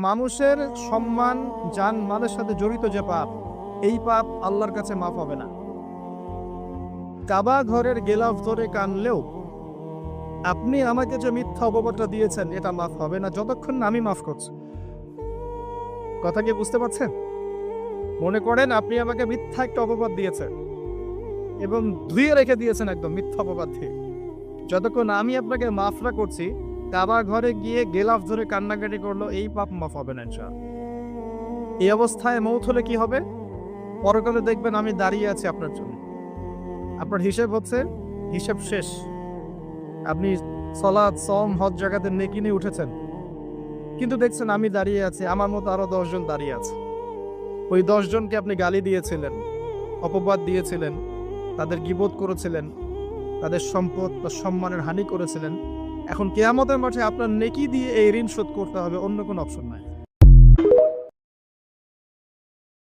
মানুষের সম্মান জানমালের সাথে জড়িত যে পাপ, এই পাপ আল্লাহর কাছে মাফ হবে না। কাবা ঘরের গেলাফ ধরে কানলেও আপনি আমাকে যে মিথ্যা অপবাদটা দিয়েছেন এটা মাফ হবে না যতক্ষণ না আমি মাফ করছি। কথা কি বুঝতে পারছেন? মনে করেন আপনি আমাকে মিথ্যা একটা অপবাদ দিয়েছেন এবং ধুয়ে রেখে দিয়েছেন একদম মিথ্যা অপবাদ দিয়ে। যতক্ষণ আমি আপনাকে মাফ না করছি, কাবা ঘরে গিয়ে গেলাফ ধরে কান্নাকাটি করলো, এই পাপ মাফ হবে না ইনশাআল্লাহ। এই অবস্থায় মৌত হলে কি হবে? পরকালে দেখবেন আমি দাঁড়িয়ে আছি আপনার জন্য। আপনার হিসেব হচ্ছে, হিসেব শেষ। আপনি সালাত, সওম, হজ জাকাতের নেকি নিয়ে উঠেছেন, কিন্তু দেখছেন আমি দাঁড়িয়ে আছি, আমার মতো আরো 10 জন দাঁড়িয়ে আছে। ওই 10 জনকে আপনি গালি দিয়েছিলেন, অপবাদ দিয়েছিলেন, তাদের গীবত করেছিলেন, তাদের সম্পদ বা সম্মানের হানি করেছিলেন। এখন কিয়ামতের মাঠে আপনার নেকি দিয়ে এই ঋণ শোধ করতে হবে, অন্য কোনো অপশন নাই।